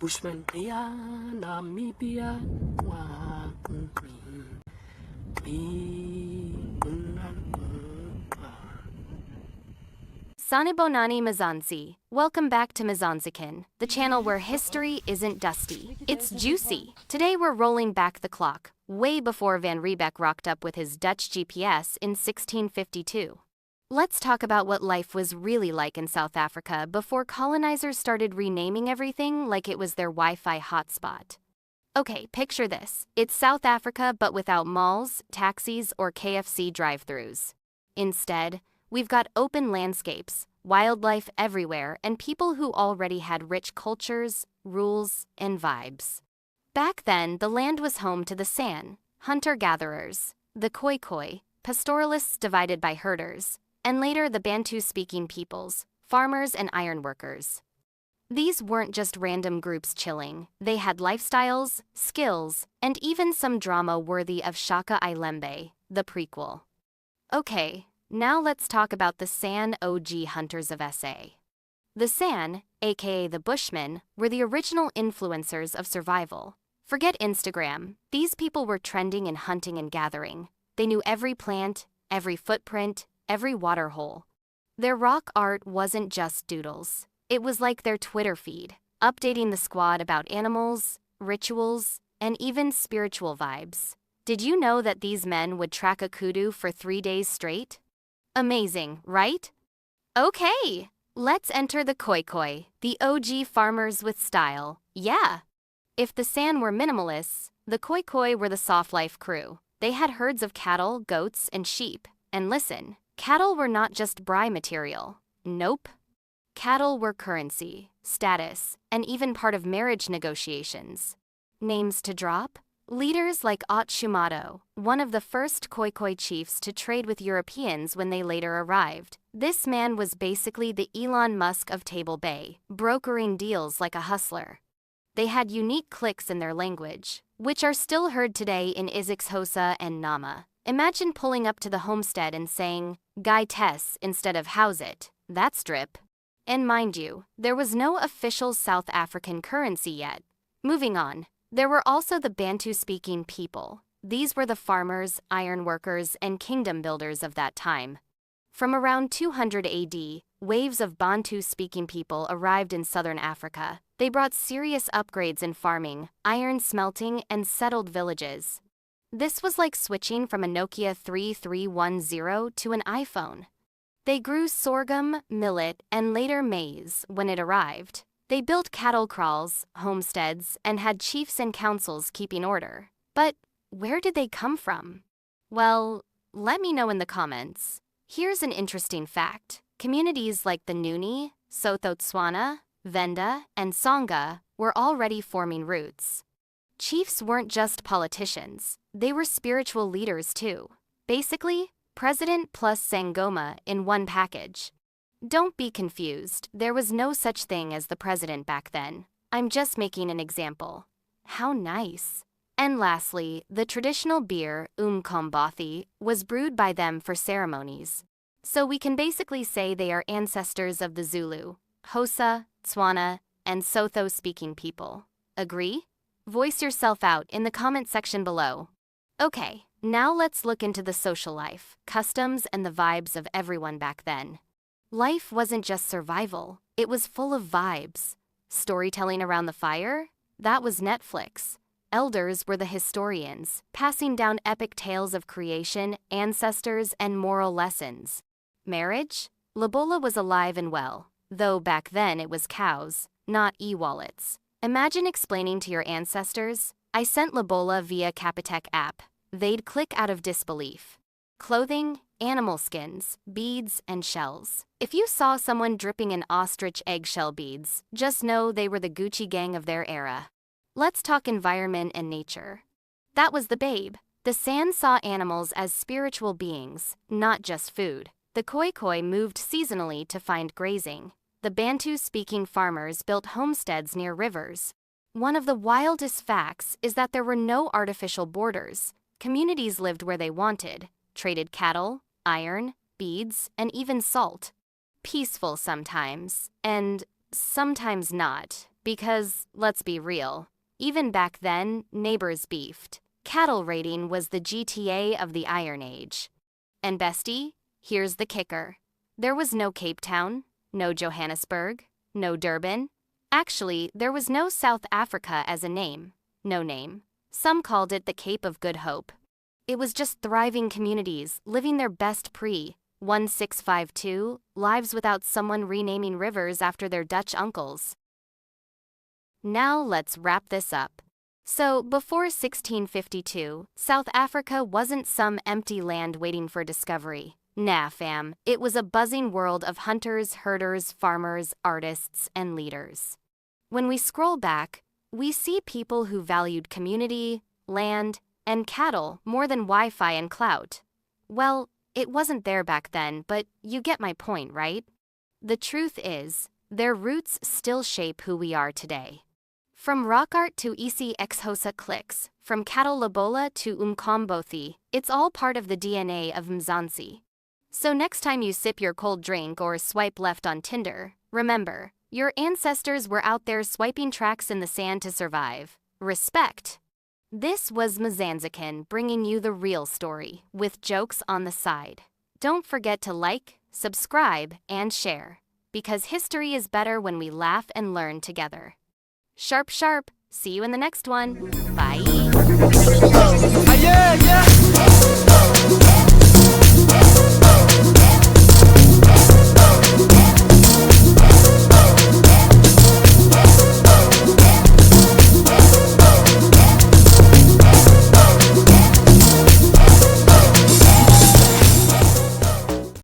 Bushman, ya Namibia, Sanibonani Mzansi. Welcome back to Mzansikin, the channel where history isn't dusty, it's juicy. Today we're rolling back the clock, way before Van Riebeeck rocked up with his Dutch GPS in 1652. Let's talk about what life was really like in South Africa before colonizers started renaming everything like it was their Wi-Fi hotspot. Okay, picture this. It's South Africa but without malls, taxis, or KFC drive-thrus. Instead, we've got open landscapes, wildlife everywhere, and people who already had rich cultures, rules, and vibes. Back then, the land was home to the San, hunter-gatherers, the Khoikhoi, pastoralists divided by herders, and later the Bantu-speaking peoples, farmers and ironworkers. These weren't just random groups chilling. They had lifestyles, skills, and even some drama worthy of Shaka Ilembe, the prequel. Okay, now let's talk about the San OG hunters of SA. The San, aka the Bushmen, were the original influencers of survival. Forget Instagram, these people were trending in hunting and gathering. They knew every plant, every footprint, every waterhole. Their rock art wasn't just doodles. It was like their Twitter feed, updating the squad about animals, rituals, and even spiritual vibes. Did you know that these men would track a kudu for 3 days straight? Amazing, right? Okay, let's enter the Khoikhoi, the OG farmers with style. Yeah. If the San were minimalists, the Khoikhoi were the soft life crew. They had herds of cattle, goats, and sheep. And listen, cattle were not just braai material. Nope. Cattle were currency, status, and even part of marriage negotiations. Names to drop? Leaders like Ot Shumato, one of the first Khoikhoi chiefs to trade with Europeans when they later arrived. This man was basically the Elon Musk of Table Bay, brokering deals like a hustler. They had unique cliques in their language, which are still heard today in Xhosa and Nama. Imagine pulling up to the homestead and saying, "Gai Tess" instead of "How's it?" That's drip. And mind you, there was no official South African currency yet. Moving on, there were also the Bantu-speaking people. These were the farmers, ironworkers, and kingdom builders of that time. From around 200 AD, waves of Bantu-speaking people arrived in southern Africa. They brought serious upgrades in farming, iron smelting, and settled villages. This was like switching from a Nokia 3310 to an iPhone. They grew sorghum, millet, and later maize when it arrived. They built cattle kraals, homesteads, and had chiefs and councils keeping order. But where did they come from? Well, let me know in the comments. Here's an interesting fact. Communities like the Nguni, Sotho-Tswana, Venda, and Sangha were already forming roots. Chiefs weren't just politicians. They were spiritual leaders too. Basically, president plus Sangoma in one package. Don't be confused, there was no such thing as the president back then. I'm just making an example. How nice. And lastly, the traditional beer, Umkombothi, was brewed by them for ceremonies. So we can basically say they are ancestors of the Zulu, Xhosa, Tswana, and Sotho-speaking people. Agree? Voice yourself out in the comment section below. Okay, now let's look into the social life, customs, and the vibes of everyone back then. Life wasn't just survival, it was full of vibes. Storytelling around the fire? That was Netflix. Elders were the historians, passing down epic tales of creation, ancestors, and moral lessons. Marriage? Lobola was alive and well, though back then it was cows, not e-wallets. Imagine explaining to your ancestors, "I sent Lobola via Capitec app." They'd click out of disbelief. Clothing, animal skins, beads, and shells. If you saw someone dripping in ostrich eggshell beads, just know they were the Gucci gang of their era. Let's talk environment and nature. That was the babe. The San saw animals as spiritual beings, not just food. The Khoikhoi moved seasonally to find grazing. The Bantu-speaking farmers built homesteads near rivers. One of the wildest facts is that there were no artificial borders. Communities lived where they wanted, traded cattle, iron, beads, and even salt. Peaceful sometimes, and sometimes not. Because, let's be real, even back then, neighbors beefed. Cattle raiding was the GTA of the Iron Age. And bestie, here's the kicker. There was no Cape Town, no Johannesburg, no Durban. Actually, there was no South Africa as a name. No name. Some called it the Cape of Good Hope. It was just thriving communities, living their best pre-1652 lives without someone renaming rivers after their Dutch uncles. Now let's wrap this up. So, before 1652, South Africa wasn't some empty land waiting for discovery. Nah, fam, it was a buzzing world of hunters, herders, farmers, artists, and leaders. When we scroll back, we see people who valued community, land, and cattle more than Wi-Fi and clout. Well, it wasn't there back then, but you get my point, right? The truth is, their roots still shape who we are today. From rock art to isi exhosa clicks, from cattle lobola to umkombothi, it's all part of the DNA of Mzansi. So next time you sip your cold drink or swipe left on Tinder, remember, your ancestors were out there swiping tracks in the sand to survive. Respect! This was Mzansikin bringing you the real story, with jokes on the side. Don't forget to like, subscribe, and share, because history is better when we laugh and learn together. Sharp, sharp. See you in the next one. Bye. Yeah, yeah.